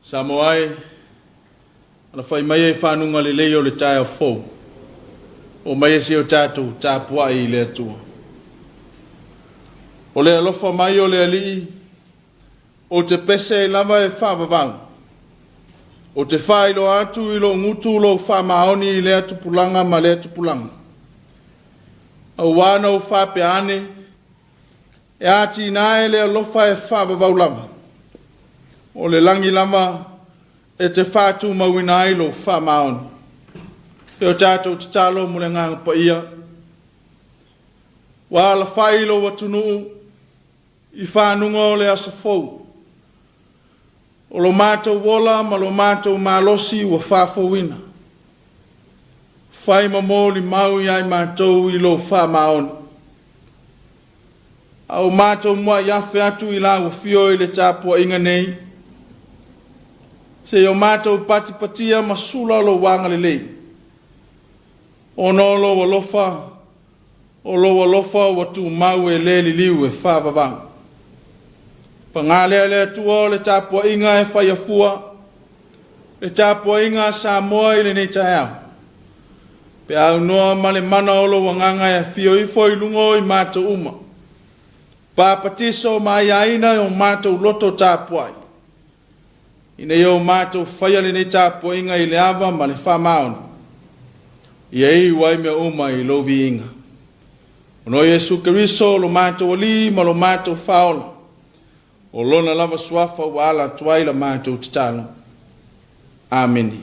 Samoa ala fai mai e whanunga le leo le Taeao o mai se o tātou Tapua'iga le atua. O le alofa mai o le alii o te pese e lava e whawawang. O te whailo atu i lo ngutu lo whamaoni i le atu pulanga ma le atu pulanga. Au wana o whape ane e ati nae le alofa e whawawau lava. O le langi lama e te whātu mawina ai lo whamaoni. Te o tātou te talo mo le nganga pa ia. Wa la whailo watunuu i whanunga o le asa fau. O lo mātou wola ma lo mātou malosi wa whawhawina. Whai mamoli mau i ai mātou i lo whamaoni. Au mātou mua iafe atu i la wa fio i le Tapua'iga nei. Se o mātou patipatia masula lo wanga le lei. O no lo walofa watu mau e le li liu e whawawang. Pangale le atua le Tapua'iga e whaiafua. Le Tapua'iga Samoa i le nei Taeao. Pe au noa male mana o lo wanganga e fio i foi lungo i mātou uma. Pāpatiso mai aina o mātou loto Tapua'i. Ina yo mātou whaia le nei Tapua'iga i le awa ma le whamaoni. Ia i wai mea uma i lovi inga. Ono Yesu Keriso lo mātou ali ma lo mātou whaola. O lona lava suafa wa ala tuaila mātou titalo. Ameni.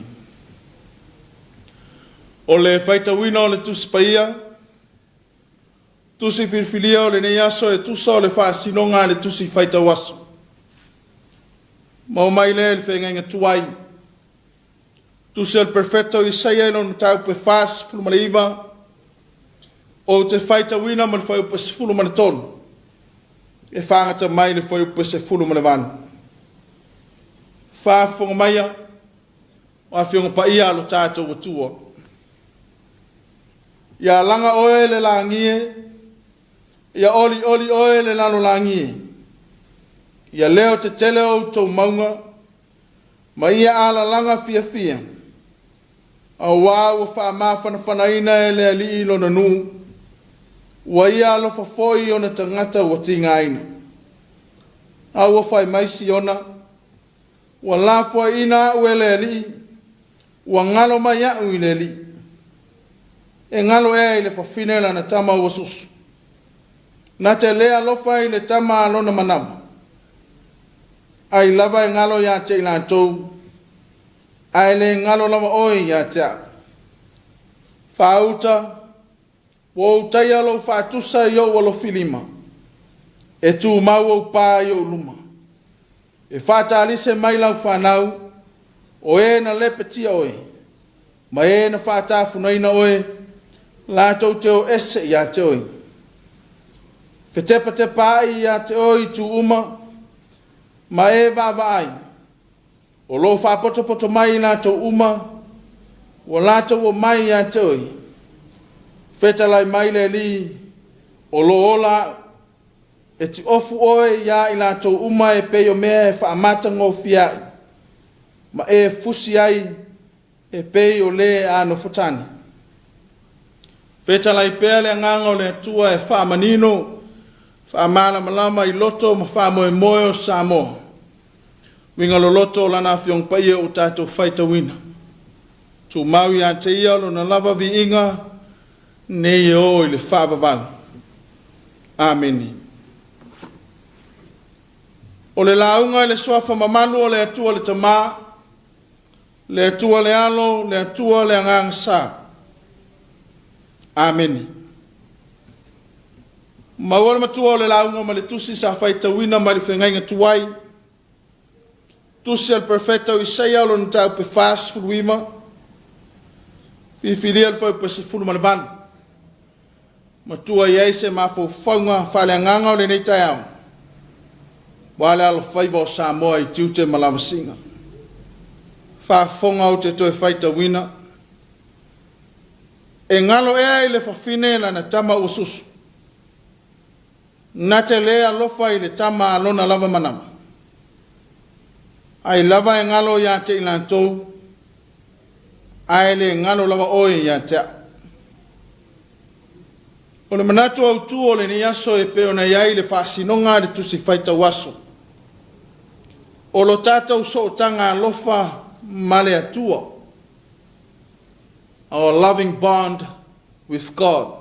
O le whaitawina o le tusipaia. Tusi whirwhilia o le nei aso e tusa o le whaasinonga le tusi whaitawaso. Mau mai le whenga tuai. Tusi al perfecto i saia ilo na tau pe whaas fulumaliva. O te whaitawina ma le whai upa se fulumaletonu. E whangata mai le whai upa se fulumalevanu. Whaafonga maia. O a whionga pa ia alo tātou atua. Ia langa oe le langie. Ia oli oe le lalo langie. Ia leo te tele o tau maunga. Ma ia ala langa fia. Au wau wha mawhana whanaina e le ali ilo na nuu. Wa ia alo whafoi o na tangata wa tinga aina. Au whai maisi ona. Wa lafua ina ue le ali. Wa ngalo mai au i le ali. E ngalo e le whawhinela na tama ua susu. Na te lea lofa i le tama alona manama. Ai lava e ngalo ya te ila tou. Ai le ngalo lava oi ya te a. Whauta. Wo taia lo whatusa yo walo filima. E tu mau o pā yo luma. E whata alise mai lau whanau. O e na lepetia oe. Ma e na whata funaina oe. La tau te o ese ya te oe. Whetepa te pāi ya te oi tu uma. Ma e vavai. O lo whapoto mai la tau uma. O la tau o mai ya te oi. Whetalai mai le li. O lo ola. E ti ofu oe ya i la tau uma e peyo mea e whaamata ngō fiai. Ma e fusi ai. E peyo le ano futani. Whetalai pea le ngango le tua e whaamanino. Whaamala malama i loto ma whaamoe moe o Samoa. Winga lo loto lana fiong paie o tātou whaitawina. Tu mau ia te ia lo na lava vi inga. Nei o i le whaavavang. Ameni. O le launga i le soafa mamalu o le atua le tamā. Le atua le alo, le atua le angang sa. Ameni. Mawana matua o le launga ma le tusi sa whaitawina ma le whengainga tuai. tusi al perfecta o Isaia lo nta pe fas fuima fi filial fa pe se fulu malvan matua ia se ma fo faunga fale nganga o le nei Taeao wala al faiva Samoa i tiute malavasinga fa fonga o te toe faita wina e ngalo ea i le fafine la na tama ususu na te lea lofa i le tama alona lava manama ai lava e ngalo ya te ilantou ai le ngalo lava oe ya te o le manatu au tu o le ni aso e peo na iai le whaasinonga le tusi faita waso o lo tātou so tanga lofa male atua our loving bond with God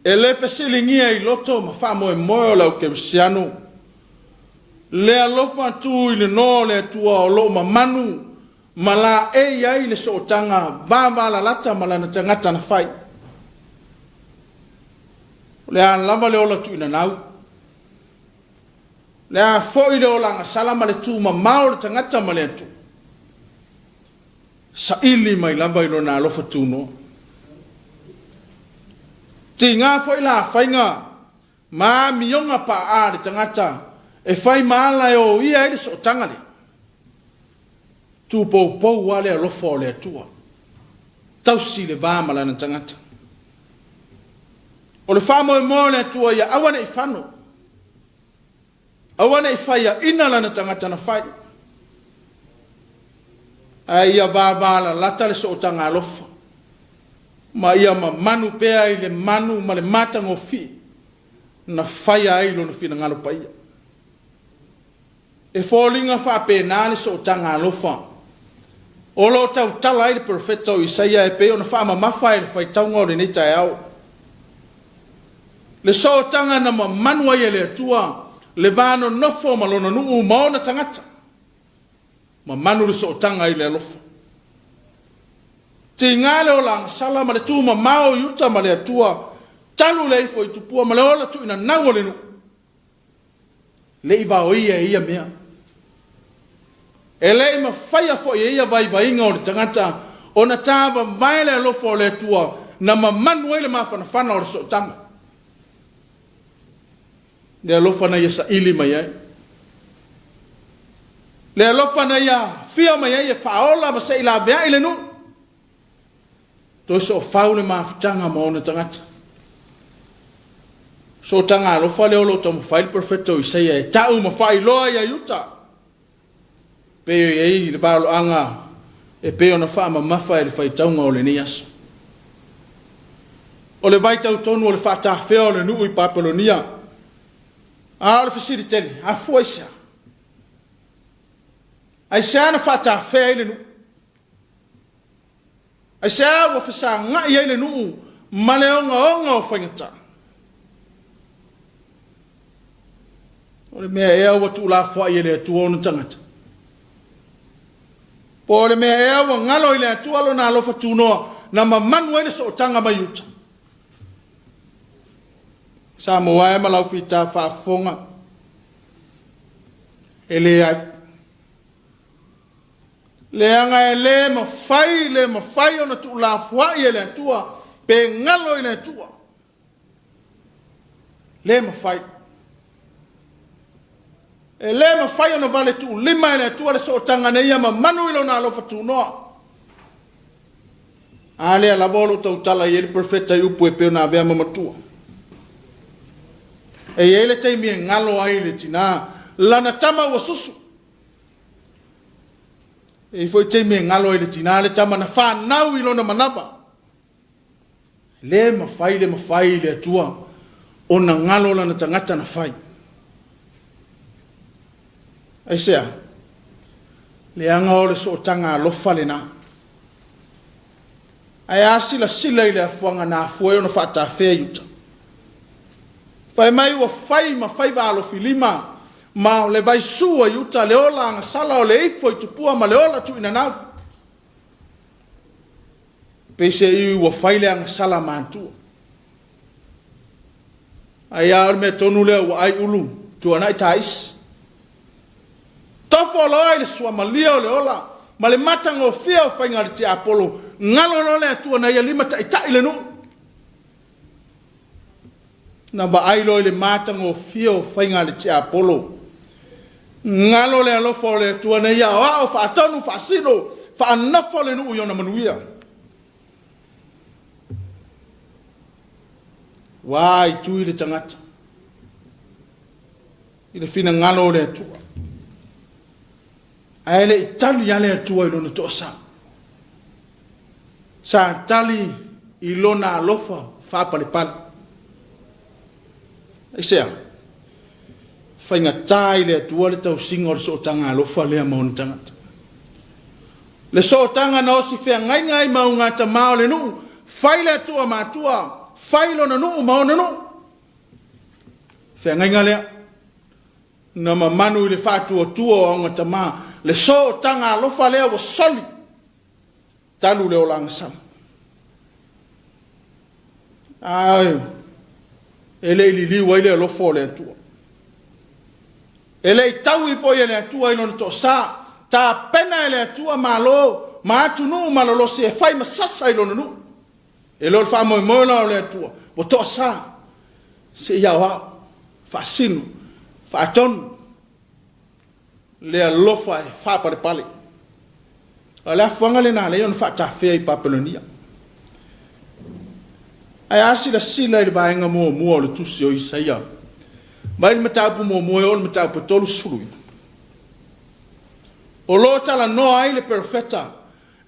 e le fesilingia i loto ma wha moe moe lau ke usiano le alofa tu i le no le atua o lo ma manu ma la e iai le so tanga vāwala lata ma la na tangata na whai le a lava le ola tu ina nau le a foi le ola nga salama le tu ma mao le tangata ma le atu sa ili mai lava ilo na alofa tu no ti ngā foi la whainga ma mionga pa a le tangata e whai maala e o ia ele so tangale tu pou pou wale alofa o le atua tausi le vāmala na tangata o le whamo e mo le atua ia awane i whano awane i whaia ina lana tangata na whai a ia vāwala lata le so tanga alofa ma ia ma manu pea i le manu ma le matango fi na whaia ai lo na fina ngalo pa ia e fōlinga wha pēnā le so tanga alofa o lo tau tala i le profeta o Isaia e peo na wha ma mawhai le whai taunga o le nei Taeao le so tanga na ma manua i le atua le vāno nofo ma lona nuu maona tangata ma manu le so tanga i le alofa te ngale o lang sala ma le tu ma mao yuta ma le atua talu le ifo i tupua ma le ola tu ina nau le nu le iwa o ia mea e le ima whaia fo ia vai inga o le tangata o na tāwa vai le alofa o le atua na ma manu le mawhana whana o le so tanga le alofa na ia sa ili mai ai le alofa na ia fia mai ai e whaola ma se ila bea ile nu to so whau le mawhutanga ma ona tangata so tanga alofa le olo tamu whaile profeta o Isaia e tau ma whai loa ia yuta peo iei le valo anga e peo na wha ma mawha e le whai taunga o le ni aso o le vai tau tonu o le wha tāwhea o le nuu i Papelonia a le fisiri tele a fuaisa ai sa na wha tāwhea i le nuu ai sa wa fisa nga i le nuu ma le onga o whaingata o le mea ea watu la fwa i le atua ona tangata po le mea ea wa ngalo i le atua lo na alofa tunoa na ma manu ele so tanga mai uta Samoa e malau pita whaafonga e le ai le anga e le ma whai ona tu la fwa i le atua pe ngalo i le atua le ma whai e le ma whai ona vale tu lima i le atua le so tanga ne ia ma manu ilo na alofa tu noa a le ala volo tau tala i ele profeta i upu e peo na avea mamatua e ele taimi e ngalo ai le tina lana tama wa susu e foi taimi e ngalo ai le tina le tama na whanau ilo na manapa le ma whai le atua o na ngalo lana tangata na whai ai sea le anga o le so tanga alofa le na ai asila sila i le afuanga na afueo na whata whea yuta Fai mai ua fai ma fai valo filima ma le vai sua yuta le ola anga sala o le ifo i tupua ma le ola tu ina nau. Pese i ua fai le anga sala mantua. Ai aur me tonu le ua ai ulu tu anai tais. tofo loa le sua malia le ola ma le matanga o fia o whainga le te apolo ngalo lo le atua na ia lima tai le no na ba ai lo le matanga o fia o whainga le te apolo ngalo le alofo le atua na ia o fa tonu fa sino fa nafo le no yona manuia wai tui le tangata ile fina ngalo le atua aile itali yale atua ilona tosa sa tali ilona alofa fa pale pale isea fainga tai le atua le tau singo le so tanga alofa le amon tangata le so tanga na osi fea ngai maunga ta mao le nu fai le atua matua fai lona nu maona nu fea ngai le na mamanu le fatu o tua o ngata ma le so tanga lofa lea wa soli talu le olang sam ai ele ili wa ile lofa le tua ele tau i po ile tua ino to sa ta pena ile tua malo ma tu no malo se fai ma sasa ilo no ele fa mo le tua bo to sa se ya wa fa sinu fa ton le alofa e fa pare pale ala fanga le na le on fa ta fe i papelonia ai asi la sila i bainga mo le tusi o Isaia mai matapu mo o matapu tolu sulu o lo tala no ai le perfetta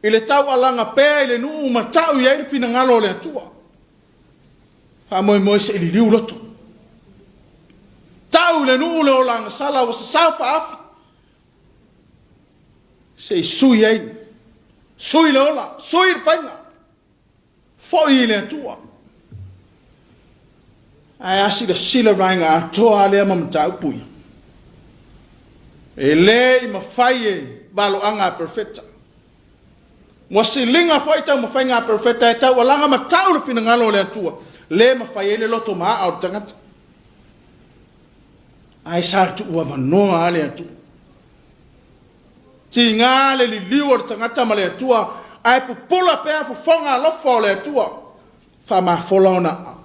ile tau alanga pe ile nu matau ia ile fina ngalo le tua fa mo se ili liu loto tau le nu le olanga sala o sa fa se sui ai sui le ola sui le painga foi le tua ai asi le sila ranga a toa le mamta upui ele ma faie valo anga perfecta mo silinga foi ta mo fainga perfecta ta walanga ma tau le pinangalo le tua le ma faie le loto ma au tangata ai sa tu wa no ale tu tinga le liu tangata ma le tua ai pula pe fo fonga lo fo le tua fa ma folona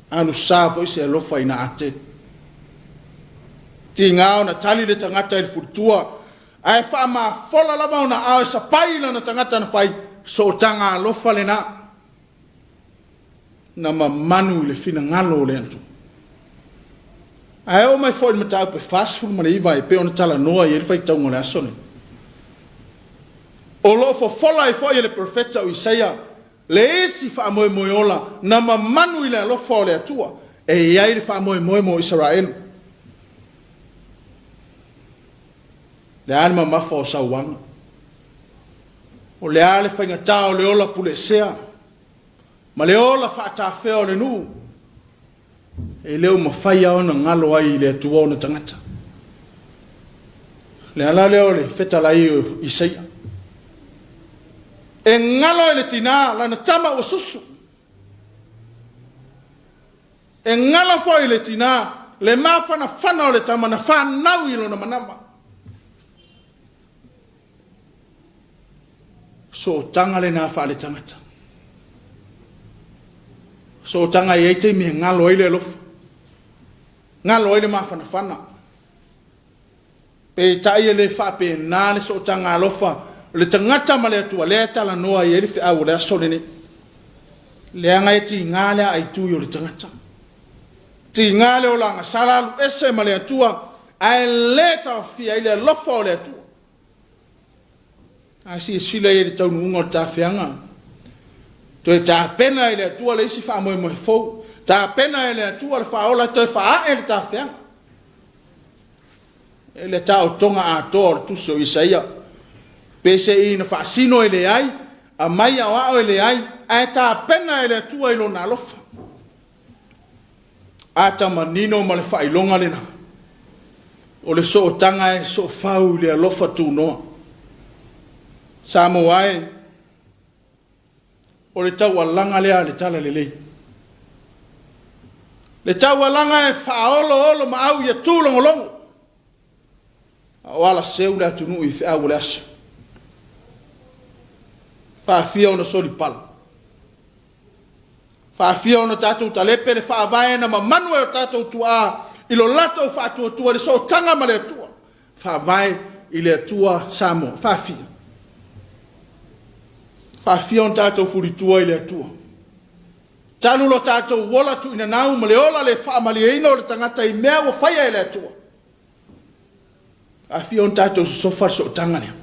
anu sa po se lo fa ina ate tinga ona tali le tangata il futua ai fa ma fola la mauna a sa paila na tangata na pai so tanga lo fa le na manu le fina ngalo le antu ai o mai foi mata pe fast ma le vai pe ona tala noa e fai tau ngole asone o lo fo fola e foi le perfecta o Isaia le esi fa mo ola na manu ile lo fo le atua e ai fa mo Israel le alma ma fo sa wan o le ale fa ngata o le ola pulesea ma le ola fa ta fe o le nu e leo ma fai ona ngalo ai le atua ona tangata le ala le ole feta la i Isaia e ngalo le tina la na tama o susu e ngalo fo le tina le ma fana o le tama na fa nau ilo na manama so tanga le na fa le tangata so tanga ye te mi ngalo ile lo ngalo ile ma fana pe tai le fa pe na le so tanga lo fa le tangata ma le tua le tala noa ye fi au le asone le ngai ti ngale ai tu yo le tangata ti ngale o langa sala ese ma le tua ai le ta fi ile lo fo le tua asi sila ye tau nungo ta fianga to ta pena ile tua le si fa mo fo ta pena ile tua le fa ola to fa e ta fianga ele ta o tonga a to tu so Isaia pese ina fa sino ele ai a mai a ele ai a ta pena ele tua ilo na lofa ata manino ma le fa ilonga le na o le so tanga e so fau le lofa tu no Samoa o le tau alanga le tala le Le taualanga e whaolo ma au ia tūlongolongo. Awala seu le atunu I whiau le aso. Whaafia ona soli pala. Whaafia ona tātou talepe le whaavae na mamanu e o tātou tua I lo lato whaatua tua le so tanga ma le atua. Whaavae I le atua Samoa. Whaafia. Whaafia ona tātou furitua I le atua. Talu lo tātou wola tu ina nau ma le ola le whaamali eino le tangata I mea wa whaia I le atua. Whaafia ona tātou sofa so tanga nea.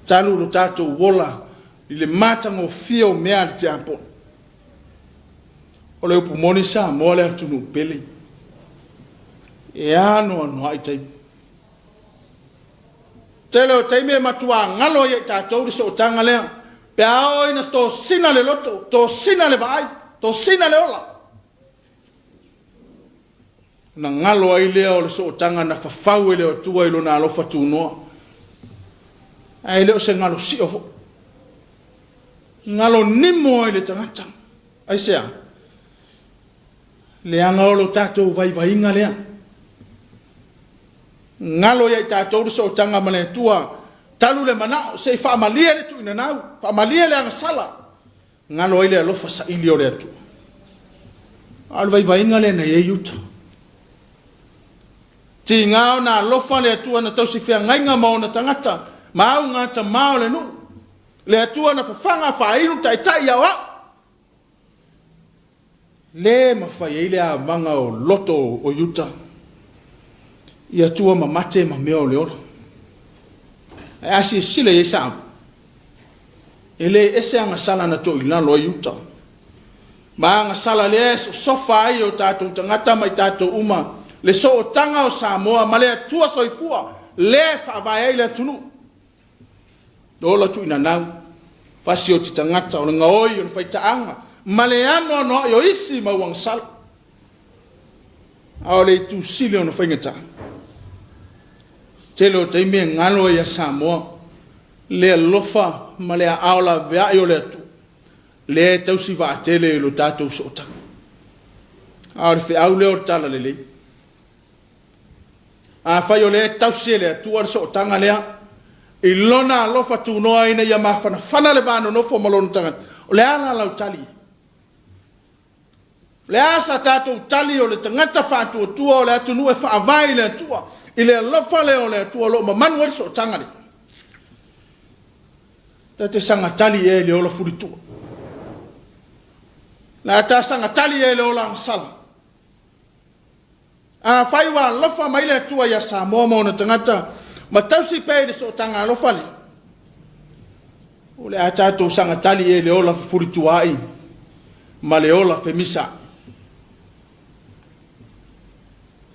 Talu lo tātou wola I le matango fia o mea le te ampona. O le upu moni sa moa le atunu pele. E ano ai tai. Tele o taime matua ngalo ye tātou li so tanga lea. Pe ao ina sto sina le loto, to sina le vai, to sina le ola. Na ngalo ai lea o le so tanga na fafau le o tua ilo na alofa tu noa. Ai leo se ngalo si ofo. Ngalo nimo ai le tangata. Ai sea. Le anga o lo tātou vai inga lea. Ngalo ia tātou le so tanga ma le tua. Talu le manao, se whaamalia le tu ina nau. Whaamalia le anga sala. Ngalo ai le alofa sa ili o le atu. Alu vai inga le na ye yuta. Ti ngao na alofa le atua na tausi fia ngainga mao na tangata. Mau ngata mao le nu. Le atua na whawhanga whainu tai au au. Le mawhai ele a manga o loto o yuta. Ia tua ma mate ma meo le ora. E asi sile e sao. Ele ese anga sala na to ilalo o yuta. Ma anga sala le so sofa ai o tātou tangata mai tātou uma. Le so o tanga o Samoa ma le atua soipua. Le whaavai le tunu. Dola tu ina nau. Fasi o ti tangata o le ngaoi o le whaitaanga. Maleano no yo isi ma wang sal. Aole tu sile ono fingata. Telo te me ngalo ya Samoa. Le lofa male aula vea yo le tu. Le tausi va tele lo tatou sota. Aole fe aule o tala le. A fa yo le tausi le tu ar sota ngalea. Ilona lofa tu no ina ya mafana fana le vano no fo malon tangat. Le ala lau tali. Le asa tātou tali o le tangata whātua tua o le atunu e whaavai le atua. I le lofa le o le atua lo ma manuel so tangari. Ta te sanga tali e le ola furitua. La ta sanga tali e le ola angsala. A whaiwa lofa mai le atua ya Samoa mo na tangata. Ma tausi pei le so tanga lofa le. O le a tātou sanga tali e le ola furitua ai. Ma le ola femisa.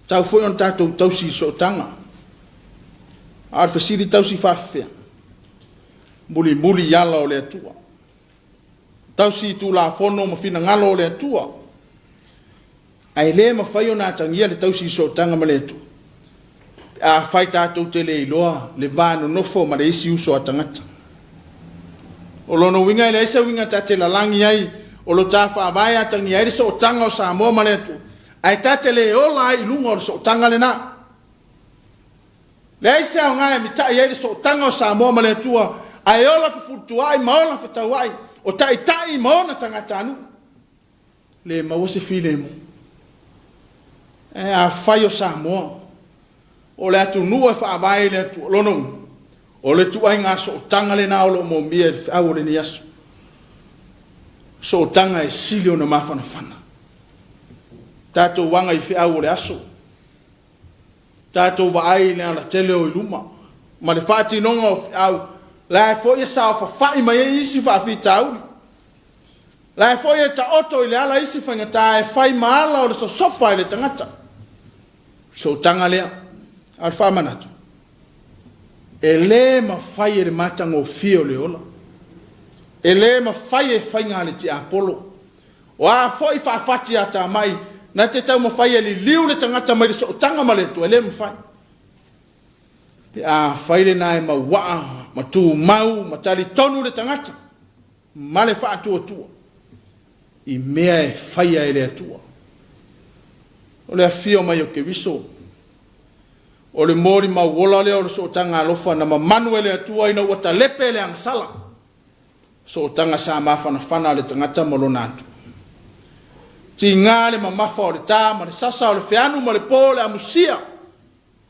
Tau foi on tātou tausi so tanga. Ar fasiri tausi whawhia. Muli yala o le atua. Tausi tu la fono ma fina ngalo o le atua. Ai le ma whai o nā tangia le tausi so tanga ma le atua. A whai tātou te le iloa, le vāno nofo ma le isi uso a tangata. O lono winga le esa winga ta te la langi ai, o lo tā whaavai a tangia ai so tanga o Samoa ma le atua. Ai tate le ola ai lunga o so tanga le na. Le ai se o ngai mi tai ai so tanga o Samoa ma le tua. Ai ola fufutu ai maola fetau ai. O tai maona tangata anu. Le mawase file mo. E a whai o Samoa. O le atu nua e whaavai le atu lono. O le tu ai ngā so tanga le na o lo mo mia e au le ni aso. So tanga e sili o na mawhana whana. Tātou wanga I whiau o le aso. Tātou wa ai lea la tele o iluma. Ma le whaati nonga o whiau. Lai fo ia sao whawhai mai e isi whaafi tauri. Lai fo ia ta oto I le ala isi whangata e whai maala o le so sofa I le tangata. So tanga lea. Al whamanatu. E le ma whai e le matanga o fio le ola. E le ma whai e whai ngā le ti apolo. O a fo I whaafati ata mai. Na te tau mawhai li liu le tangata mai le so tanga ma le tu e le mawhai. Pe a whai le nai ma waa, ma tu mau, ma tali tonu le tangata. Ma le wha atua tua. I mea e whai e le atua. o le afio mai o ke wiso. O le mori mauola lea o le so tanga alofa na mamanu ele atua ina ua talepe le angsala. So tanga sa mawhanawhana le tangata molona atu. Ti ngā le mamafa o le tā, ma le sasa o le whianu, ma le pō le amusia.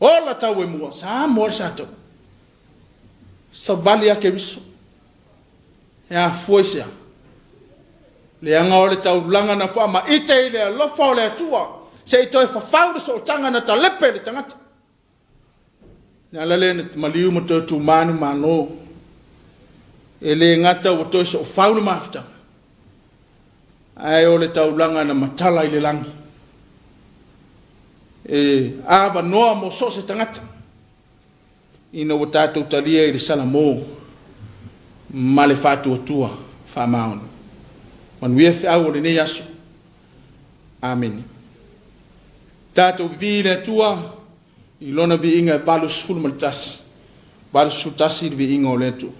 Ola tau e mua, sa mua le sātou. Sa vali ake riso. E a fuesea. Le anga o le tau langa na wha, ma ite i le alofa o le atua. Se i toi whawhau le so tanga na talepe le tangata. Nga lale na maliu ma tō manu mano. E le ngata o toi so whau le mafta. Ai o le taulanga na matala i le langi. E awa noa mo so se tangata. Ina o tātou talia i le salamo. Ma le whātua tua, whamaon. Manuia whiau o le nei aso. Amen. Tātou vi le tua, i lona vi inga valus fulmaltas. Valus futasi vi inga o le tua.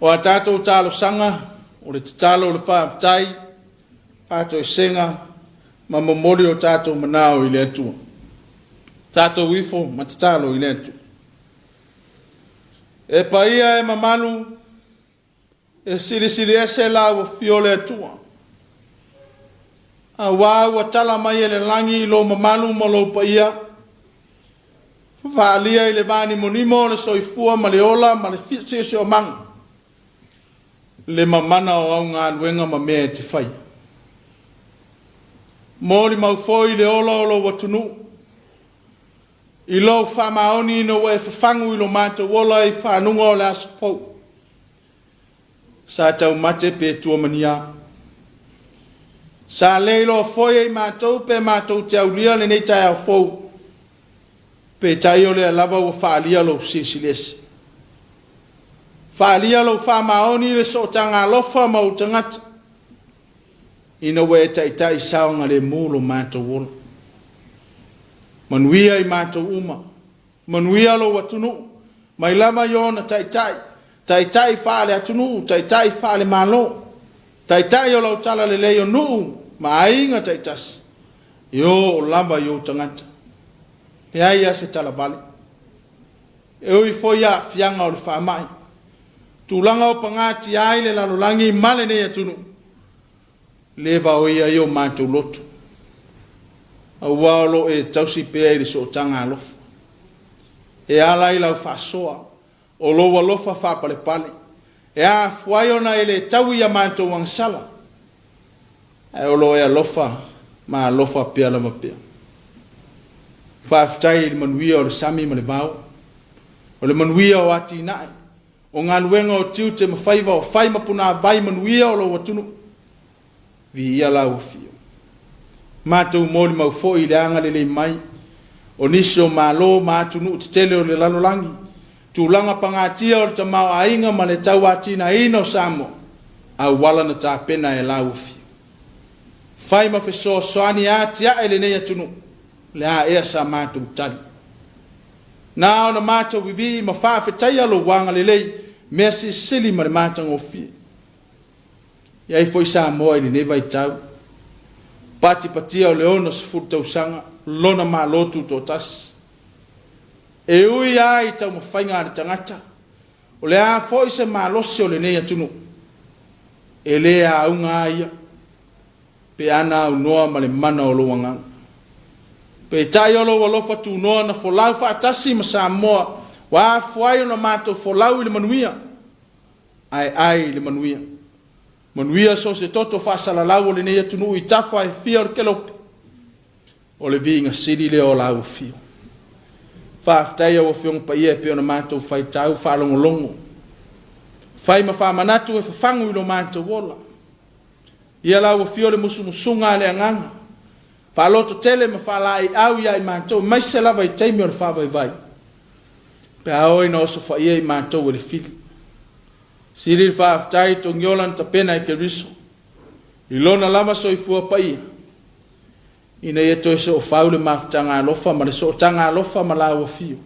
O a tātou tālo sanga, o le tālo o le whaafitai, tātou senga, ma mamori o tātou manao i le atua. Tātou wifo, ma tālo i le atua. E paia e mamanu, e sili ese la o fiole atua. Wa tala mai le langi lo mamalu mo lo pa ia. Whaalia i le vani monimo le soifua ma le ola ma le fitse o mang. Le mamana o au ngā luenga ma mea te whai. Mōri mau foi le ola o lo watunu. I lo whamaoni no e whawhangu i lo mata wola i whanunga o le asafau. Sa tau mate pe tua mania. Sa leilo foi e mātou pe mātou te au lia le nei tai au fau. Pe tai o le lava o whaalia lo sisilesi. Whaalia lo whamaoni le so tanga lofa mau tangata. Ina we tai saonga le mūlo mātou wola. Manuia i mātou uma. Manuia lo watunu. Mai lama yona tai. Tai whaale atunu. Tai whaale malo. Tai o lau tala le leo nuu. Ma ainga tai tasi. Yo o lama yo tangata. E ai se tala vale. E ui foi a fianga o le whaamai. Tūlanga o pangati ai le lalolangi male nei atunu. Leva o ia i o mātou lotu. Au walo e tausi pea i le so tanga alofa. E ala i lau whasoa. O loa lofa whapale pale. E a fuaiona e le tau i a mātou wangsala. E o loa e alofa. Ma alofa pea lama pea. Whaafitai i le manuia o le sami ma le vau. O le manuia o ati nai. O ngā luenga o tiu te mawhaiva o whai mapuna vai manuia o lo watunu. Vi ia lau fio. Mātou mōri mau fo i le anga le mai. O nisi o mālo mātunu te tele o le lalolangi. Tūlanga pangatia o le tamau ainga ma le tau atina ino Samoa. Au wala na tā pena e lau fio. Whai mawhiso soani atia e le nei atunu. Le a ea sa mātou tali. Nā o na mātou vivi ma whawhetai alo wanga le lei. Mea si sili ma le mātang o fie. Iai foi Samoa i le nevai tau. Pati patia o leona se furtau sanga. Lona ma lotu to tas. E ui ai tau ma whainga le tangata. O le a foi se ma losi o le nei atunu. E le a unga aia. Pe ana au noa ma le mana o loanganga. Pe tai o lo lofa tu noa na folau whaatasi ma Samoa. Wa fuai o na mātou folau i le manuia. Ai le manuia. Manuia so se toto whaasala lau o le nei atunu i tawha e fia o le kelope. O le vinga siri le o lau fio. Whaafitai o whiong pa ia pe o na mātou whai tau whaalongolongo. Whai ma whaamanatu e whawhangu i lo mātou wola. Ia lau fio le musumusunga le anganga. Whaaloto tele ma whalai au ia i mātou. Mai se lava i teimi o le whawai vai. Pe aoi na oso whaia i mātou o le fili. Siri whaafitai to ngiolan ta pena i ke riso. I lona lama so i fua pa ia. Ina ia toi so o whaule mawhitanga alofa ma le so o tanga alofa ma lau a fio.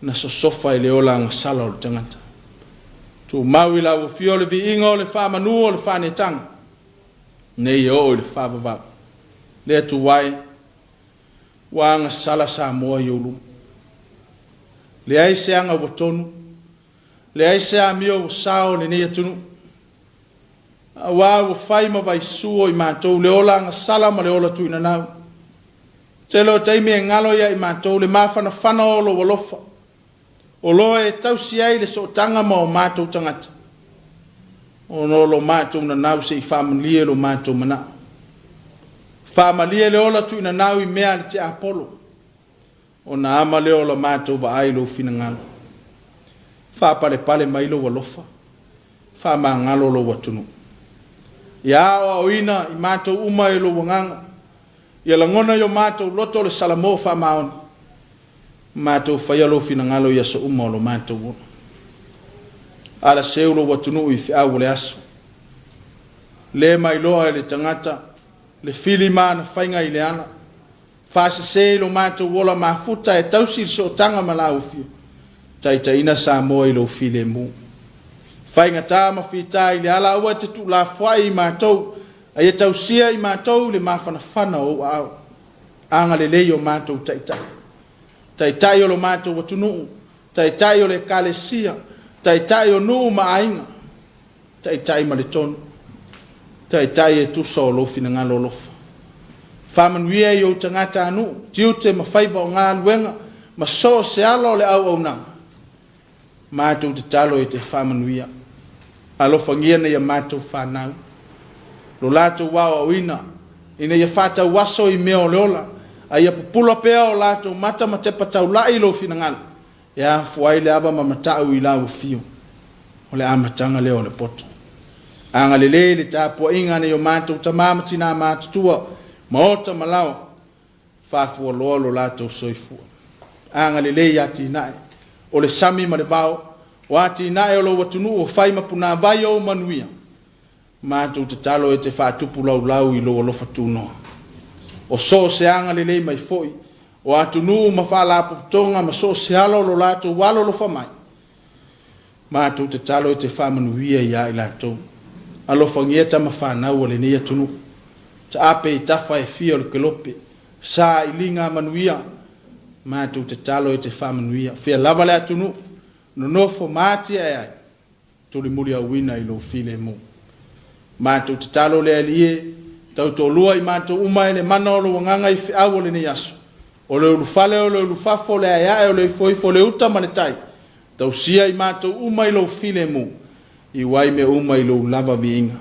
Na so sofa i le ola anga sala o le tangata. Tu mau i lau a fio le vi inga o le whamanu o le whanetanga. Nei o le whavavau. Le tu wai. Wa anga sala Samoa i olu. Le ai se anga watonu. Le ai se a mio sao le nei atunu. Wa whai ma vai suo i mātou le ola anga sala ma le ola tuina nau. Te lo teimi e ngalo ia i mātou le mawhana whana o lo walofa. O lo e tausi ai le so tanga ma o mātou tangata. O no lo mātou na nau se i whamalie lo mātou mana. Whamalie le ola tuina nau i mea le te Apollo. O na ama le ola mātou wa ai lo fina ngalo. Whapale pale mai lo walofa. Whama ngalo lo watunu. Ia o ina i mātou uma e lo wanganga. Ia langona yo mātou loto le salamo whamaoni. Mātou whaialo fina ngalo ia so uma o lo mātou wona. Ala seu lo watunu i whiau le aso. Le mai loa e le tangata. Le fili mana whainga i le ana. Whasa se lo mātou wola mafuta e tausi so tanga malau fio. Tai ina Samoa i lo file mu. Whainga tā mawhita i le ala ua te tu la whai i mātou. A ia tausia i mātou le mawhana whana o au. Anga le lei o mātou taitai. Taitai o lo mātou watunu. Taitai o le kalesia. Taitai o nuu ma ainga. Taitai ma le tonu. Taitai e tusa o lo fina ngalo lofa. whamanuia i o tangata anu, tiu te mawhaiva o ngā luenga, ma so se alo le au nanga. Mātou te talo i te whamanuia. Alofangia na ia mātou whanau. Lo lātou wau au ina, ina ia whātau waso i mea o leola, a ia pupula pea o lātou mata ma te patau lai lo finangana. Ia fuai le ava ma matau i lau fio. O le amatanga leo le poto. Anga le le Tapua'iga ne o mātou tamamati nā mātutua, maota malawa, whāfua loa lo lātou soifua. Anga le ati nae, o le sami ma le vao, o ati nae o lo watunu o whai mapuna vai o manuia. Mātou te talo e te whātupu lau i lo alofa tūnoa. O so se anga le mai foi, o atunu ma whālapo tonga ma so se alo lo lātou walo lo whamai. Mātou te talo e te whamanuia i ai lātou. Alofa ngieta ma whanau o le nia tunu. Ta ape i tafa e fia o le kelope. Sa i linga manuia. Mātou te talo e te whamanuia. Fia lava le atunu. No nofo mātia e ai. Tuli muri au wina i lo file mo. Mātou te talo le alie. Tau tō lua i mātou umai le mana o lo wanganga i fi au o le ni aso. O le ulufale o le ulufafo le ayae o le foifo le uta manetai. Tau sia i mātou umai lo file mo. I wai me umai lo lava viinga.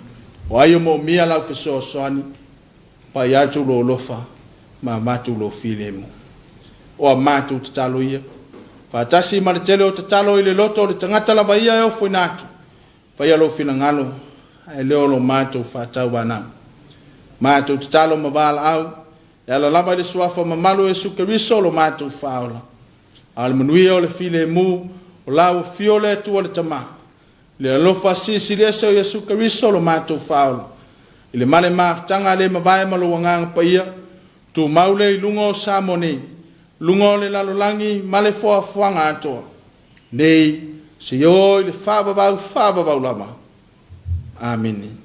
O ai o mo mia lau fiso soani. Pa i atu lo lofa. Ma mātou lo file mo. O a mātou te talo ia. Whātasi ma le tele o te talo i le loto o le tangata lava ia e o fwoi nātu. Whai alo fina ngalo. E leo lo mātou whātau wanau. Mātou te talo ma wāla au. E ala lava le suafa ma malu e sukeriso lo mātou whaola. Ala manuia o le file mu. O lau fiole tua le tamaha. Le alofa sisi lese o Yesu Karisto lo mātou whaola. I le male mātanga le mawai malo wanganga pa ia. Tu maule i lunga o Samoni. Lunga o le lalolangi male fua fuanga atoa. Nei, se yo i le whavavau lama. Amen.